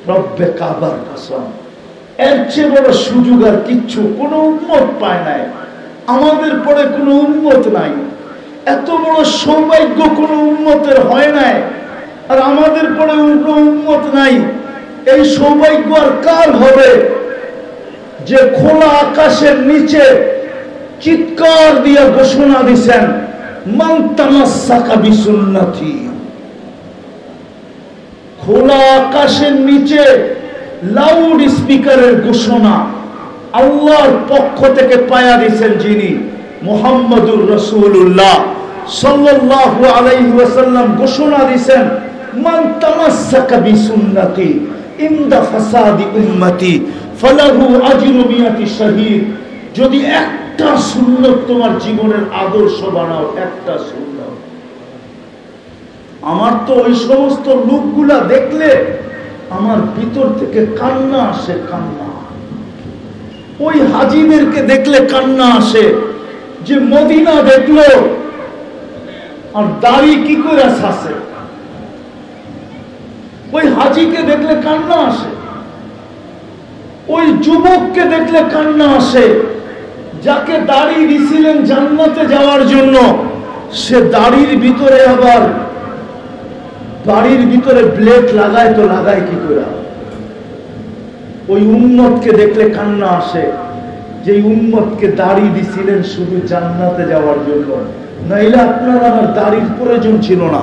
রব্বে কাবার কসম, এর চেয়ে বড় সুযোগ আর কিচ্ছু কোনো উম্মত পায় নাই। আমাদের পরে কোনো উম্মত নাই, এত বড় সৌভাগ্য কোনো উম্মতের হয় নাই, আর আমাদের পরে কোনো উম্মত নাই। এই সৌভাগ্য আর কার হবে যে খোলা আকাশের নিচে চিৎকার দিয়ে ঘোষণা দিছেন, মান তামাসসাকা বিসুন্নতি। খোলা আকাশের নিচে লাউড স্পিকারের ঘোষণা আল্লাহর পক্ষ থেকে পায়া দিয়েছেন যিনি, মুহাম্মদুর রাসূলুল্লাহ সাল্লাল্লাহু আলাইহি ওয়াসাল্লাম ঘোষণা দিয়েছেন, মান তামাসসাকা বিসুন্নতি ইনদা ফাসাদি উম্মতি ফালাহু আজরু মিয়াতি শাহীদ। যদি একটা সুন্নাত তোমার জীবনের আদর্শ বানাও, একটা সুন্নাত। আমার তো ওই সমস্ত লোকগুলা দেখলে আমার ভিতর থেকে কান্না আসে, কান্না। ওই হাজীদেরকে দেখলে কান্না আসে যে মদিনা দেখলো আর দাড়ি কি করে আসে। ওই হাজীকে দেখলে কান্না আসে, ওই যুবককে দেখলে কান্না আসে যাকে দাড়ি দিছিলেন জান্নাতে যাওয়ার জন্য, সে দাড়ির ভিতরে আবার বাড়ির ভিতরে ব্লেড লাগায়, তো লাগায় কি করে। ওই উম্মতকে দেখলে কান্না আসে যে উম্মতকে দাড়ি দিছিলেন শুধু জান্নাতে যাওয়ার জন্য, নাইলে আপনার আমার দাড়ির প্রয়োজন ছিল না,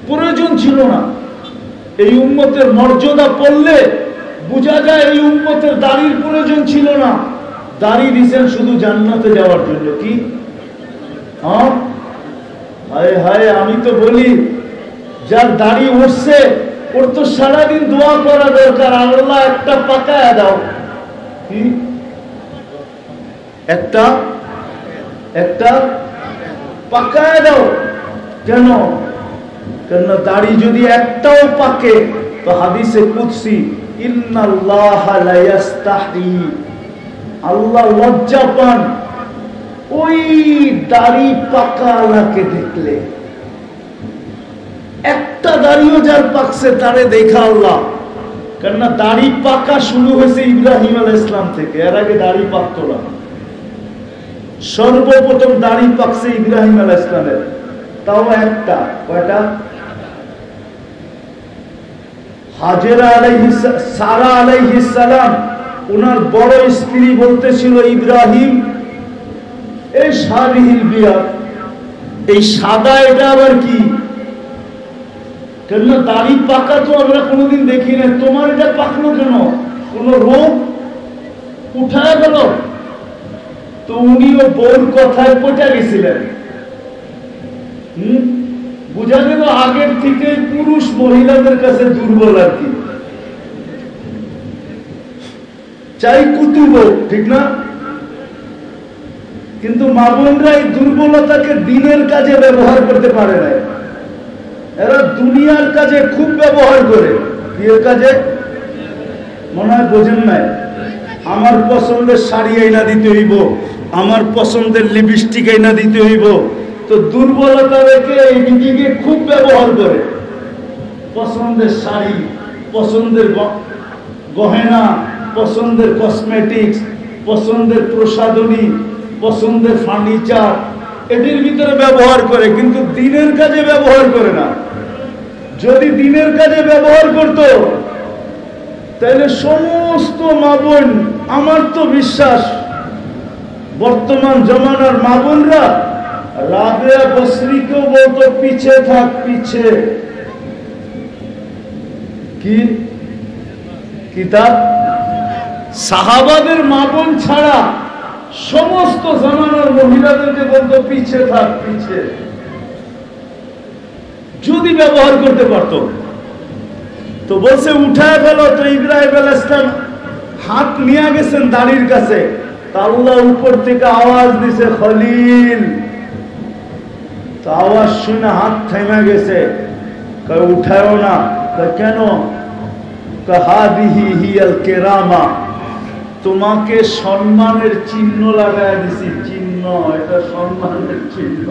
প্রয়োজন ছিল না। এই উম্মতের মর্যাদা পড়লে বোঝা যায় এই উম্মতের দাড়ির প্রয়োজন ছিল না, দাড়ি দিছেন শুধু জান্নাতে যাওয়ার জন্য। কি হ্যাঁ, হায় হায়, আমি তো বলি যার দাড়ি উঠছে ওর তো সারাদিন দোয়া করা দরকার, আল্লাহ একটা পাকায়া দাও। কি একটা একটা পাকায়া দাও। কেন? কেন দাড়ি যদি একটাও পাকে তো হাদিসে কুদসি, ইন্নাল্লাহা লা ইস্তাহি, আল্লাহ লজ্জা পান ওই দাড়ি পাকা আল্লাহকে দেখলে। একটা দাড়িও যার পাকছে তারে দেখা আল্লাহ, কেননা দাড়ি পাকা শুরু হয়েছে ইব্রাহিম আলাইহিস সালাম থেকে, এর আগে দাড়ি পাকতো না। সর্বপ্রথম দাড়ি পাকছে ইব্রাহিম আলাইহিস সালামের, তাও একটা। কয়টা? হাজেরা আলাইহিস, সারা আলাইহিস সালাম, ওনার বড় স্ত্রী বলতেছিল ইব্রাহিম এই সারিহিল বিয়া, এই সাদা এটা আবার কি? কেন দাড়ি পাকা তো আমরা কোনোদিন দেখি না, তোমার এটা পাকলো কেন? কোন রোগ উঠায় গেল? তো উনিও বউর কথায় পচা গেছিলেন। বুঝা গেল আগের থেকে পুরুষ মহিলাদের কাছে দুর্বল আর কি, চাই কুতুব, ঠিক না? কিন্তু মা বোনরা এই দুর্বলতাকে দিনের কাজে ব্যবহার করতে পারে না, এরা দুনিয়ার কাজে খুব ব্যবহার করে। বিয়ের কাজে মনে হয় বোঝেন নাই, আমার পছন্দের শাড়ি আইনা দিতে হইব, আমার পছন্দের লিপস্টিক আইনা দিতে হইব, তো দুর্বলতা রেখে এই দিকে খুব ব্যবহার করে। পছন্দের শাড়ি, পছন্দের গহেনা, পছন্দের কসমেটিক্স, পছন্দের প্রসাধনী, পছন্দের ফার্নিচার, এটির ভিতরে ব্যবহার করে, কিন্তু দিনের কাজে ব্যবহার করে না। যদি দিনের কাজে ব্যবহার করত তাহলে সমস্ত মা বোন, আমার তো বিশ্বাস বর্তমান জমানার মা বোনরা রাবেয়া বসরিকেও বলতো পিছে থাক, পিছে। কি কিতাব? সাহাবাদের মা বোন ছাড়া সমস্ত জামানার মহিলাদেরকে বলতো পিছে থাক, পিছে। যদি ব্যবহার করতে পারতো তো বলছে উঠায় ফেলো। তো ইব্রাহিম আলাইহিস সালাম হাত নিয়ে গেছেন দাড়ির কাছে, আল্লাহ উপর থেকে আওয়াজ দিছে খলিল। তো আওয়াজ শুনে হাত থেমে গেছে, উঠায়ও না। কেন? হাদিহি হিয়াল কেরামা, তোমাকে সম্মানের চিহ্ন লাগায় দিছি, চিহ্ন, এটা সম্মানের চিহ্ন।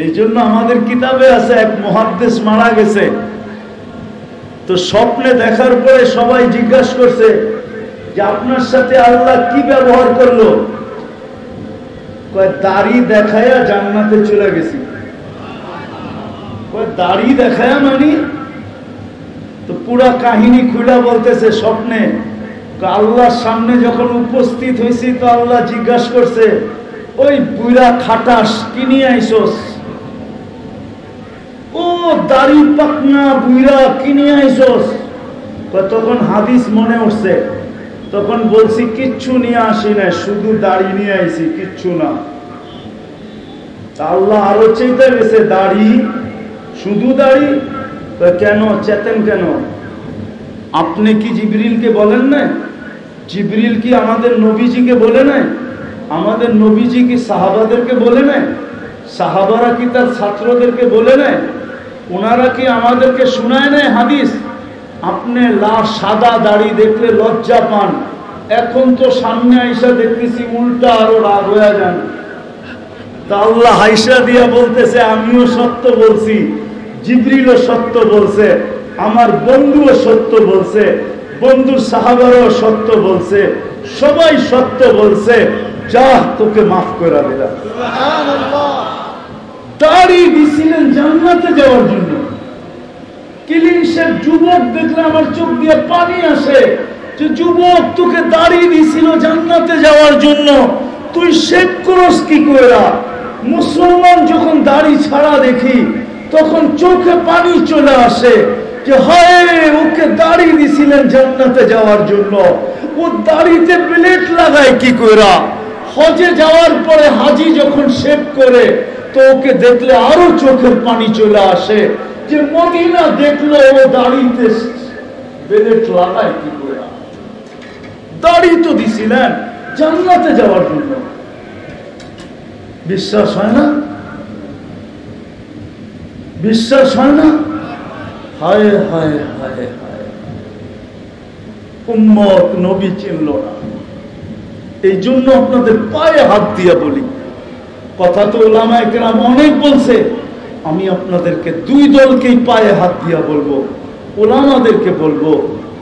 এই জন্য আমাদের কিতাবে আছে এক মুহাদ্দিস মারা গেছে, তো স্বপ্নে দেখার পরে সবাই জিজ্ঞাসা করছে যে আপনার সাথে আল্লাহ কি ব্যবহার করলো? কয় দাড়ি দেখায়া জান্নাতে চলে গেছি। কয় দাড়ি দেখায়া মানে? তো পুরা কাহিনী খুলে বলতেছে স্বপ্নে। আল্লাহর সামনে যখন উপস্থিত হয়েছি তো আল্লাহ জিজ্ঞাসা করছে, ওই বুইরা খাটাস কি নিয়ে আইসোস? ও দাড়ি পাকনা বুইরা কি নিয়ে আইসোস? তখন হাদিস মনে উঠছে, তখন বলছি কিচ্ছু নিয়ে আসি না, শুধু দাড়ি নিয়ে আইছি, কিচ্ছু না। আল্লাহ আরো চাইতে গেছে, দাড়ি, শুধু দাড়ি? কেন চেতেন কেন? আপনি কি জিবরিলকে বলেন না? জিবরিল কি আমাদের নবীজিকে বলে নাই? আমাদের নবীজি কি সাহাবাদেরকে বলে নাই? সাহাবারা কি তার ছাত্রদেরকে বলে নাই? ওনারা কি আমাদেরকে শোনায় নাই হাদিস? আপনি সাদা দাড়ি দেখলে লজ্জা পান, এখন তো সামনে আইসা দেখতেছি উল্টা আরো রাগ হয়ে যান। তা আল্লাহ হাইসা দিয়া বলতেছে, আমিও সত্য বলছি, জিবরিলও সত্য বলছে, আমার বন্ধুও সত্য বলছে, বন্ধুর সাহাবারও সত্য বলছে, সবাই সত্য বলছে, যা তোকে মাফ করে দিলাম। দাড়ি দিছিলেন জান্নাতে যাওয়ার জন্য। কিলিংশের যুবক দেখলে আমার চোখ দিয়ে পানি আসে, যে যুবক তোকে দাড়ি দিছিল জান্নাতে যাওয়ার জন্য, তুই শেভ করস কি কইরা? মুসলমান যখন দাড়ি ছাড়া দেখি তখন চোখে পানি চলে আসে, যে হায় ওকে দাড়ি দিছিলেন জান্নাতে যাওয়ার জন্য, ও দাড়িতে প্লেট লাগায় কি কইরা? হজে যাওয়ার পরে হাজি যখন শেভ করে তো ওকে দেখলে আরো চোখের পানি চলে আসে, যে মদিনা দেখলো ও দাড়িতে প্লেট লাগায় কি কইরা? দাড়ি তো দিছিলেন জান্নাতে যাওয়ার জন্য। বিশ্বাস হয় না? বিশ্বাস হয় না? হায় হায় হায় হায়, উম্মত নবী চিনল না। এই জন্য আপনাদের পায়ে হাত দিয়া বলি, কথা তো উলামায়ে কেরাম অনেক বলছে, আমি আপনাদেরকে দুই দলকেই পায়ে হাত দিয়া বলবো, উলামাদেরকে বলবো,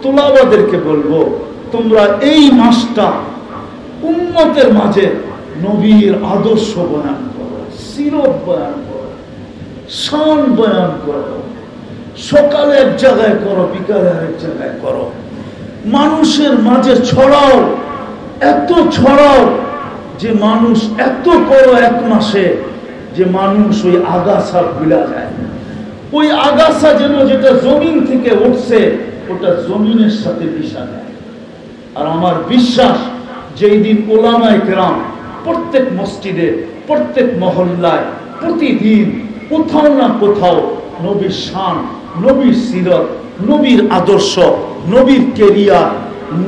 তোলাবাদেরকে বলবো, তোমরা এই মাসটা উম্মতের মাঝে নবীর আদর্শ বয়ান করো, সিরত বয়ান করো, শান বয়ান করো। সকালে এক জায়গায় করো, বিকালে আরেক জায়গায় করো, মানুষের মাঝে ছড়াও, এত ছড়াও যে মানুষ এত করো এক মাসে যে মানুষ ওই আগাছা ভুলা যায়। ওই আগাছা যেন যেটা জমিন থেকে উঠছে ওটা জমিনের সাথে মিশা যায়। আর আমার বিশ্বাস যেই দিন উলামায়ে কেরাম প্রত্যেক মসজিদে, প্রত্যেক মহল্লায় প্রতিদিন কোথাও না কোথাও নবীর শান, নবীর সিরত, নবীর আদর্শ, নবীর কেরিয়ার,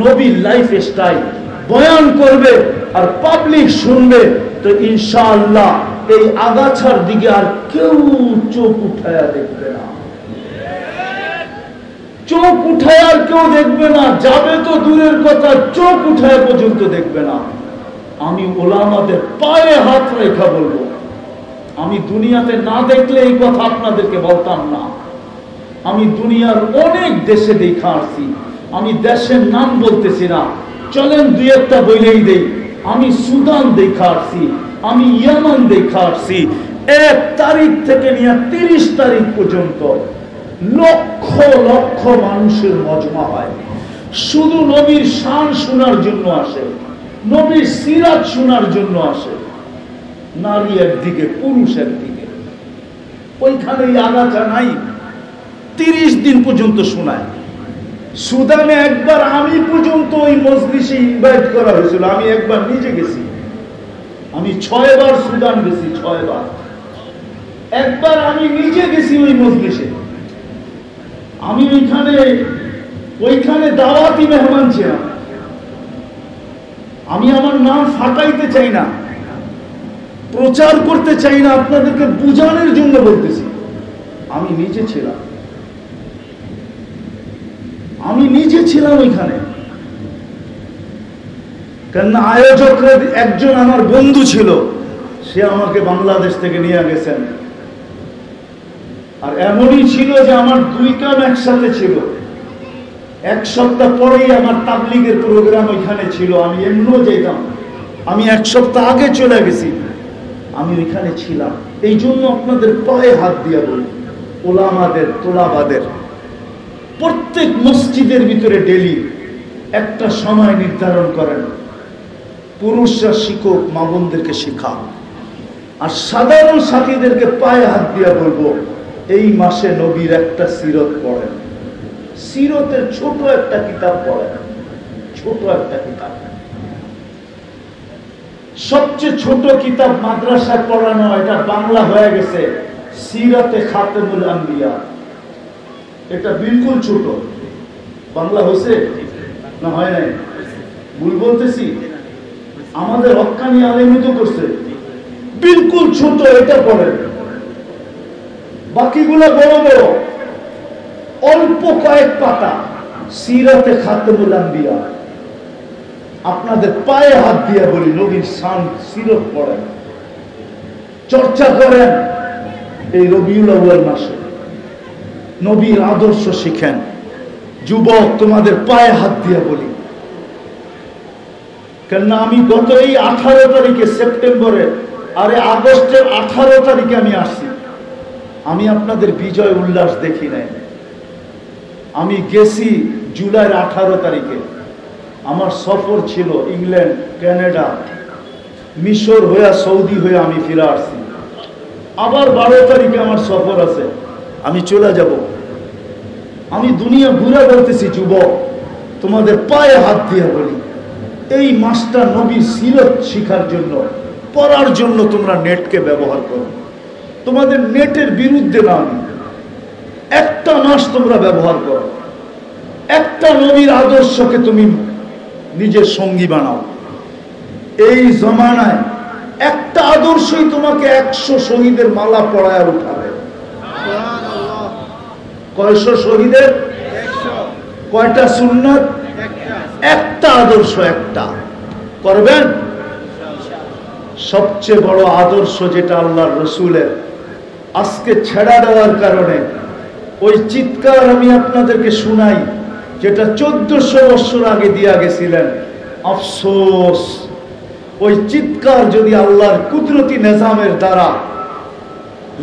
নবীর লাইফ স্টাইল বয়ান করবে আর পাবলিক শুনবে, তো ইনশাআল্লাহ এই আগাছার দিকে আর কেউ চোখ উঠায়া দেখবে না। চোখ উঠায় আর কেউ দেখবে না, যাবে তো দূরের কথা, চোখ উঠায় পর্যন্ত দেখবে না। আমি ওলামাদের পায়ে হাত রেখা বলবো, আমি দুনিয়াতে না দেখলে এই কথা আপনাদেরকে বলতাম না। আমি দুনিয়ার অনেক দেশে দেখা আসছি, আমি দেশের নাম বলতেছি না, চলেন দুই একটা বইলেই দেই। আমি সুদান দেখা আসছি, আমি ইয়ামান দেখা আসছি, 1 তারিখ থেকে নিয়ে 30 তারিখ পর্যন্ত লক্ষ লক্ষ মানুষের মজমা হয়, শুধু নবীর শান শোনার জন্য আসে, নবীর সিরাত শোনার জন্য আসে। নারী একদিকে, পুরুষ একদিকে, ওইখানে আগাছা নাই, 30 দিন পর্যন্ত শোনায়। সুদানে একবার আমি পর্যন্ত ওই মজলিসে ইনভাইট করা হয়েছিল, আমি একবার নিজে গেছি। আমি 6 বার সুদান গেছি, 6 বার। একবার আমি নিজে গেছি ওই মজলিসে, আমি ওইখানে দাওয়াতি মেহমান ছিলাম। আমি আমার নাম ফাটাইতে চাই না, প্রচার করতে চাই না, আপনাদেরকে বুঝানোর জন্য বলতেছি। আমি নিজে ছিলাম, আমি নিজে ছিলাম ওইখানে। কেন আয়োজকরা একজন আমার বন্ধু ছিল, সে আমাকে বাংলাদেশ থেকে নিয়ে গেছেন। আর এমনই ছিল যে আমার 2 কাম একসাথে ছিল, এক সপ্তাহ পরেই আমার তাবলীগের প্রোগ্রাম ওইখানে ছিল, আমি এমনিও যেতাম, আমি এক সপ্তাহ আগে চলে গেছি, আমি ওইখানে ছিলাম। এই জন্য আপনাদের পায়ে হাত দিয়া বলি, ওলামাদের, তোলাবাদের, প্রত্যেক মসজিদের ভিতরে ডেলি একটা সময় নির্ধারণ করেন, পুরুষরা শিক্ষক, মা বোনদেরকে শিখান, আর সাধারণ সাথীদেরকে পায়ে হাত দিয়া বলবো এই মাসে নবীর একটা সিরত পড়েন, সিরতের ছোট একটা কিতাব পড়েন, ছোট একটা কিতাব। সবচেয়ে ছোট কিতাব মাদ্রাসায় পড়ানো, এটা বাংলা হয়ে গেছে, সিরাতে খাতেমুল আম্বিয়া। এটা বিলকুল ছোট, বাংলা হয়েছে না হয় নাই? ভুল বলতেছি? আমাদের হক্কানি আলেমই তো করছে। বিলকুল ছোট, এটা পড়েন। বাকিগুলো বড় বড়, অল্প কয়েক পাতা, সিরাতে খাতেমুল আম্বিয়া। আপনাদের পায়ে হাত দিয়ে বলি, নবীর শান সিরত পড়েন, চর্চা করেন। এই রবিউল আউয়াল মাসে নবীর আদর্শ শিখেন। যুবক, তোমাদের পায়ে হাত দিয়ে বলি, কেননা আমি গত এই 18 তারিখে সেপ্টেম্বরে, আরে আগস্টের 18 তারিখে আমি আসছি। আমি আপনাদের বিজয় উল্লাস দেখি নাই। আমি গেছি জুলাইয়ের 18 তারিখে, আমার সফর ছিল ইংল্যান্ড, কানাডা, মিশর হয়ে, সৌদি হয়ে আমি ফিরে আসছি। আবার 12 তারিখে আমার সফর আছে, আমি চলে যাব। আমি দুনিয়া ঘুরে বলতেছি, যুবক, তোমাদের পায়ে হাত দিয়ে বলি, এই মাসটা নবীর সিরত শিখার জন্য, পড়ার জন্য তোমরা নেটকে ব্যবহার করো। তোমাদের নেটের বিরুদ্ধে না আমি, একটা মাস তোমরা ব্যবহার করো, একটা নবীর আদর্শকে তুমি নিজের সঙ্গী বানাও। এই জমানায় একটা আদর্শই তোমাকে 100 শহীদের মালা পড়ায় উঠাবে। কয়শো শহীদের? কয়টা সুন্নাত? একটা আদর্শ, একটা করবেন। সবচেয়ে বড় আদর্শ যেটা আল্লাহর রসুলের, আজকে ছেড়া দেওয়ার কারণে ওই চিৎকার আমি আপনাদেরকে শুনাই, যেটা 1400 বছর আগে দিয়া গেছিলেন। আফসোস, ওই চিৎকার যদি আল্লাহর কুদরতি নিজামের দ্বারা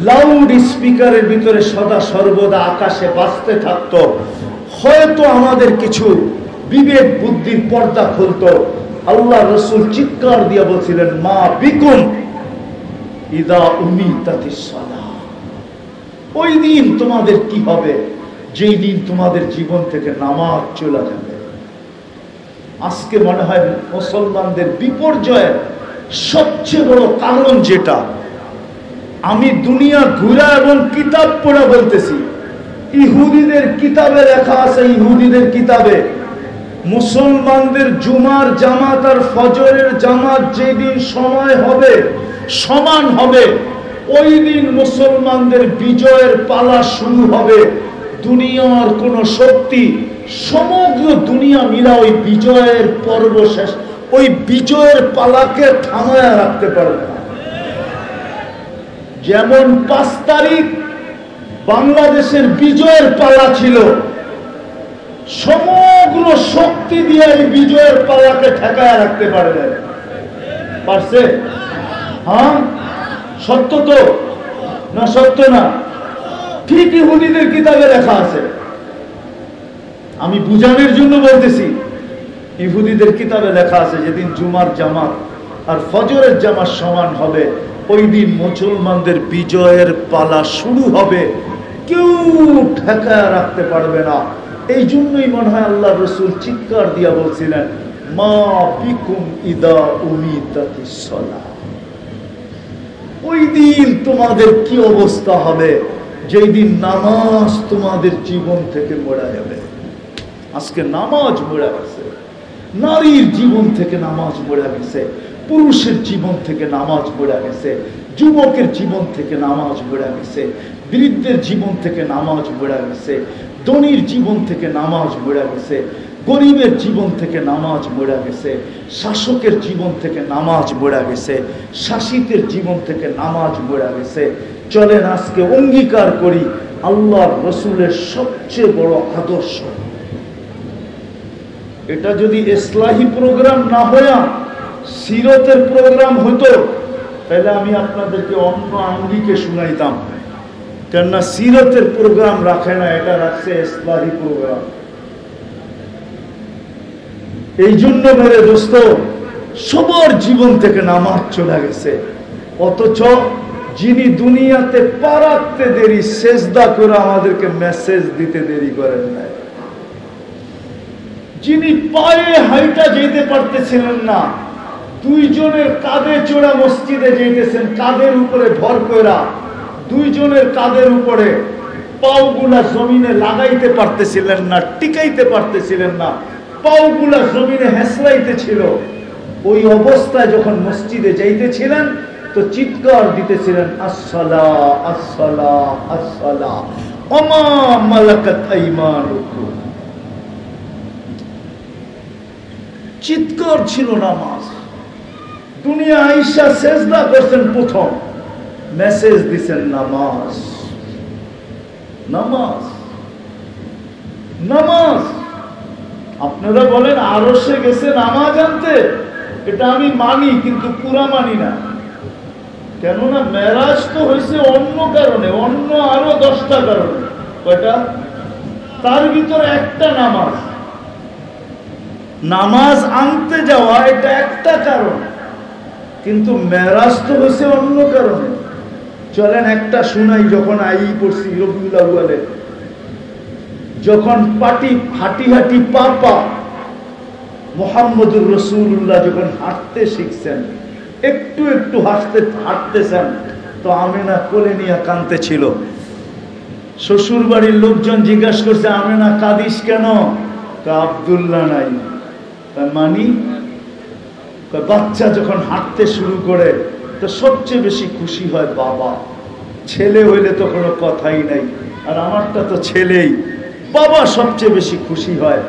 লাউড স্পিকারের ভিতরে সদা সর্বদা আকাশে বাজতে থাকতো, হয়তো আমাদের কিছু বিবেক বুদ্ধির পর্দা খুলতো। আল্লাহ রসুল চিৎকার দিয়া বলছিলেন, মা বিকুম ইদা উমিতাতিস সালাহ। ওই দিন তোমাদের কি হবে, যেই দিন তোমাদের জীবন থেকে নামাজ চলে যাবে। আজকে মনে হয় মুসলমানদের বিপর্যয়ের সবচেয়ে বড় কারণ যেটা, আমি দুনিয়া ঘুরা এবং কিতাব পড়া বলতেছি, ইহুদিদের কিতাবে লেখা আছে, ইহুদিদের কিতাবে মুসলমানদের জুমার জামাত আর ফজরের জামাত যেদিন সময় হবে, সমান হবে, ওই দিন মুসলমানদের বিজয়ের পালা শুরু হবে। দুনিয়ার কোন শক্তি, সমগ্র দুনিয়া মিলা ওই বিজয়ের পর্ব শেষ, ওই বিজয়ের পালাকে থামায় রাখতে পারবে না। যেমন 5 তারিখ বাংলাদেশের বিজয়ের পালা ছিল, সমগ্র শক্তি দিয়ে এই বিজয়ের পালাকে ঠেকায় রাখতে পারবে, পারছে? হ্যাঁ, সত্য তো না? সত্য না? ঠিক ইহুদিদের কিতাবে লেখা আছে। আমি বুঝানোর জন্য বলতেছি, ইহুদিদের কিতাবে লেখা আছে যেদিন জুমার জামাত আর ফজরের জামাত সমান হবে, ওই দিন মুসলমানদের বিজয়ের পালা শুরু হবে, কেউ ঠেকায় রাখতে পারবে না। এই জন্যই মনে হয় আল্লাহ রসুল চিৎকার দিয়া বলছিলেন, মা বিকুম ইদা উমিতাতিস সালাহ। ওই দিন তোমাদের কি অবস্থা হবে, যেই দিন নামাজ তোমাদের জীবন থেকে মরে যাবে। আজকে নামাজ মরে গেছে, নারীর জীবন থেকে নামাজ মরে গেছে, পুরুষের জীবন থেকে নামাজ মরে গেছে, যুবকের জীবন থেকে নামাজ মরে গেছে, বৃদ্ধের জীবন থেকে নামাজ মরে গেছে, ধনীর জীবন থেকে নামাজ মরে গেছে, গরিবের জীবন থেকে নামাজ মরে গেছে, শাসকের জীবন থেকে নামাজ মরে গেছে, শাসিতের জীবন থেকে নামাজ মরে গেছে। চলেন আজকে অঙ্গীকার করি, আল্লাহর রসুলের সবচেয়ে বড় আদর্শ এটা যদি ইসলাহি প্রোগ্রাম না হইয়া সিরতের প্রোগ্রাম হতো তাহলে আমি আপনাদেরকে অন্য আঙ্গিকে শুনাইতাম, কেননা সিরতের প্রোগ্রাম রাখে না, এটা রাখছে ইসলাহি প্রোগ্রাম। এই জন্য মেরে দোস্ত সবার জীবন থেকে নামাজ চলে গেছে, অথচ যিনি দুনিয়াতে পা রাখতে দেরি, সেজদা করে আমাদেরকে মেসেজ দিতে দেরি করেন নাই, যিনি পায়ে হাইটা যেতে পারতেছিলেন না, দুইজনের কাঁধে চড়া মসজিদে যেতেছেন, কাঁধের উপরে ভর কইরা, দুইজনের কাঁধের উপরে পাওগুলা জমিনে লাগাইতে পারতেছিলেন না, টিকাইতে পারতেছিলেন না, পাওগুলা জমিনে হেসলাইতেছিল। ওই অবস্থায় যখন মসজিদে যাইতেছিলেন তো চিৎকার দিতেছিলেন, আসসালা আসসালা আসসালা ওমা মালাকাত আইমানুকুম। চিৎকার ছিল নামাজ। দুনিয়া আইসা সেজদা করছেন, প্রথম মেসেজ দিছেন নামাজ নামাজ নামাজ। আপনারা বলেন আরশে গেছে নামাজ আনতে, এটা আমি মানি, কিন্তু পুরা মানি না। কেননা মেরাজ তো হয়েছে অন্য কারণে, অন্য আরো 10টা কারণে। কয়টা? তার ভিতরে একটা নামাজ। নামাজ আনতে যাওয়া এটা একটা কারণ, কিন্তু মেরাজ তো হয়েছে অন্য কারণে। চলেন একটা শুনাই। যখন আই পড়ছি রবিউল আউয়ালে, যখন হাঁটি হাঁটি পা মুহাম্মদুর রাসূলুল্লাহ যখন হাঁটতে শিখছেন, একটু একটু হাঁটতেছেন, তো আমেনা কোলে নিয়ে কাঁদতেছিল। শ্বশুর বাড়ির লোকজন জিজ্ঞাসা করছে, আমেনা কাঁদিস কেন? আব্দুল্লাহ নাই। মানি বাচ্চা যখন হাঁটতে শুরু করে তো সবচেয়ে বেশি খুশি হয় বাবা। ছেলে হইলে তো কোনো কথাই নাই, আর আমারটা তো ছেলেই। বাবা সবচেয়ে বেশি খুশি হয়,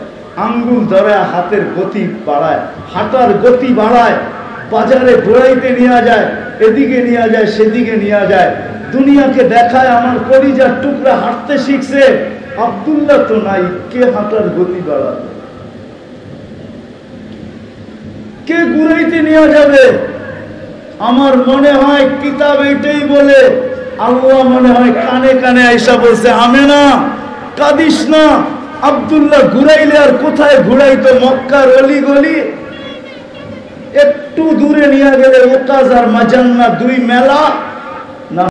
আঙ্গুল ধরে হাতের গতি বাড়ায়, হাঁটার গতি বাড়ায়, বাজারে ঘোরাইতে নিয়ে যায়, এদিকে নিয়ে যায়, সেদিকে নিয়ে যায়, দুনিয়াকে দেখায় আমার কলিজার টুকরা হাঁটতে শিখছে। আব্দুল্লাহ তো নাই, কে হাঁটার গতি বাড়াবে, কে ঘুরাইতে নিয়ে যাবে? আমার মনে হয় কিতাব এটাই বলে, আল্লাহ মনে হয় কানে কানে আইসা বলছে, আমেনা কাঁদিস না। আব্দুল্লাহ ঘুরাইলে আর কোথায় ঘুরাইতো? মক্কার অলি গলি, একটু দূরে নিয়ে গেলে ওকাজ আর মাজান্না, দুই মেলা,